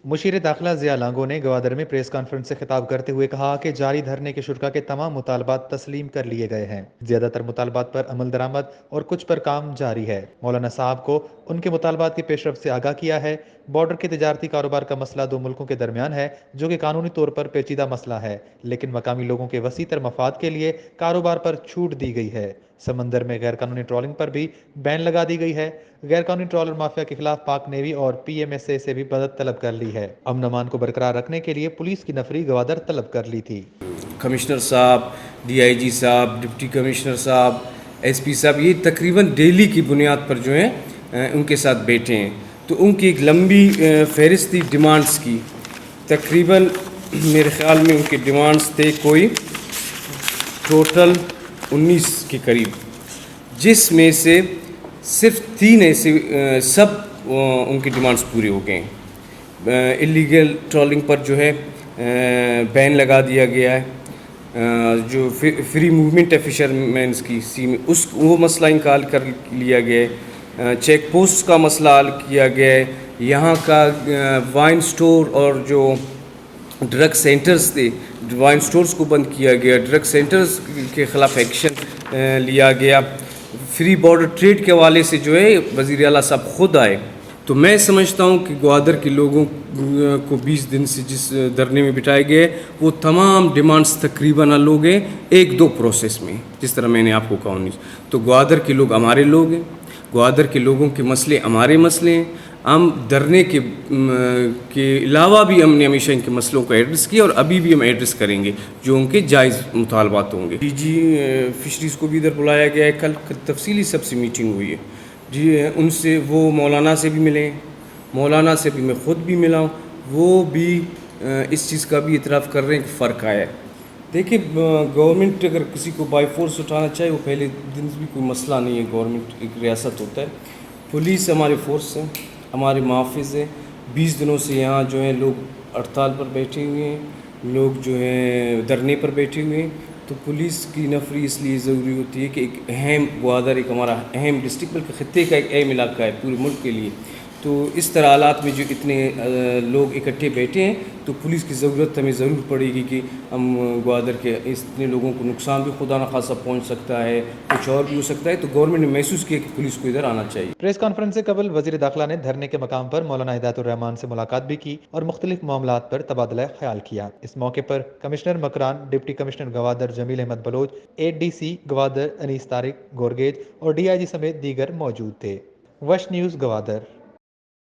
مشیر داخلہ ضیاء لانگو نے گوادر میں پریس کانفرنس سے خطاب کرتے ہوئے کہا کہ جاری دھرنے کے شرکا کے تمام مطالبات تسلیم کر لیے گئے ہیں۔ زیادہ تر مطالبات پر عمل درآمد اور کچھ پر کام جاری ہے۔ مولانا صاحب کو ان کے مطالبات کی پیش رفت سے آگاہ کیا ہے۔ بارڈر کے تجارتی کاروبار کا مسئلہ دو ملکوں کے درمیان ہے جو کہ قانونی طور پر پیچیدہ مسئلہ ہے، لیکن مقامی لوگوں کے وسیع تر مفاد کے لیے کاروبار پر چھوٹ دی گئی ہے۔ سمندر میں غیر قانونی ٹرالنگ پر بھی بین لگا دی گئی ہے۔ غیر قانونی ٹرالر مافیا کے خلاف پاک نیوی اور پی ایم ایس اے سے بھی مدد طلب کر لی ہے۔ امن امان کو برقرار رکھنے کے لیے پولیس کی نفری گوادر طلب کر لی تھی۔ کمشنر صاحب، ڈی آئی جی صاحب، ڈپٹی کمشنر صاحب، ایس پی صاحب، یہ تقریباً ڈیلی کی بنیاد پر جو ہیں ان کے ساتھ بیٹھے ہیں، تو ان کی ایک لمبی فہرست تھی ڈیمانڈز کی۔ تقریباً میرے خیال میں ان کے ڈیمانڈز تھے کوئی ٹوٹل 19 کے قریب، جس میں سے صرف 3 ایسے سب ان کی ڈیمانڈز پورے ہو گئے ہیں۔ اللیگل ٹرالنگ پر جو ہے بین لگا دیا گیا ہے، جو فری موومنٹ ہے فشرمینز کی سی میں وہ مسئلہ انکال کر لیا گیا ہے۔ چیک پوسٹ کا مسئلہ حل کیا گیا ہے۔ یہاں کا وائن سٹور اور جو ڈرگ سینٹرز تھے، وائن سٹورز کو بند کیا گیا، ڈرگ سینٹرز کے خلاف ایکشن لیا گیا۔ فری بارڈر ٹریڈ کے حوالے سے جو ہے وزیر اعلیٰ صاحب خود آئے۔ تو میں سمجھتا ہوں کہ گوادر کے لوگوں کو 20 دن سے جس دھرنے میں بٹھائے گئے وہ تمام ڈیمانڈز تقریباً حل ہو گئے 1-2 پروسیس میں، جس طرح میں نے آپ کو کہا نہیں۔ تو گوادر کے لوگ ہمارے لوگ ہیں، گوادر کے لوگوں کے مسئلے ہمارے مسئلے ہیں۔ ہم دھرنے کے علاوہ بھی ہم نے ہمیشہ ان کے مسئلوں کو ایڈریس کیا اور ابھی بھی ہم ایڈریس کریں گے جو ان کے جائز مطالبات ہوں گے۔ جی فشریز کو بھی ادھر بلایا گیا ہے، کل تفصیلی سب سے میٹنگ ہوئی ہے جی، ان سے وہ مولانا سے بھی ملے، مولانا سے بھی میں خود بھی ملا ہوں، وہ بھی اس چیز کا بھی اعتراف کر رہے ہیں کہ فرق آیا ہے۔ دیکھیں گورنمنٹ اگر کسی کو بائی فورس اٹھانا چاہے وہ پہلے دن بھی کوئی مسئلہ نہیں ہے، گورنمنٹ ایک ریاست ہوتا ہے، پولیس ہمارے فورس ہیں، ہمارے محافظ ہیں۔ 20 دنوں سے یہاں جو ہیں لوگ ہڑتال پر بیٹھے ہوئے ہیں، لوگ جو ہیں دھرنے پر بیٹھے ہوئے ہیں، تو پولیس کی نفری اس لیے ضروری ہوتی ہے کہ ایک اہم گوادر ایک ہمارا اہم ڈسٹرکٹ بلکہ خطے کا ایک اہم علاقہ ہے پورے ملک کے لیے، تو اس طرح حالات میں جو اتنے لوگ اکٹھے بیٹھے ہیں تو پولیس کی ضرورت ہمیں ضرور پڑے گی کہ ہم گوادر کے اتنے لوگوں کو نقصان بھی خدا نخواستہ پہنچ سکتا ہے، کچھ اور بھی ہو سکتا ہے، تو گورنمنٹ نے محسوس کیا کہ پولیس کو ادھر آنا چاہیے۔ پریس کانفرنس سے قبل وزیر داخلہ نے دھرنے کے مقام پر مولانا ہدایت الرحمان سے ملاقات بھی کی اور مختلف معاملات پر تبادلہ خیال کیا۔ اس موقع پر commissioner Makran, deputy commissioner Gwadar Jamil Ahmed Baloch, A D C Gwadar Anees Tariq Gorgij اور ڈی آئی جی سمیت دیگر موجود تھے۔ وش نیوز گوادر۔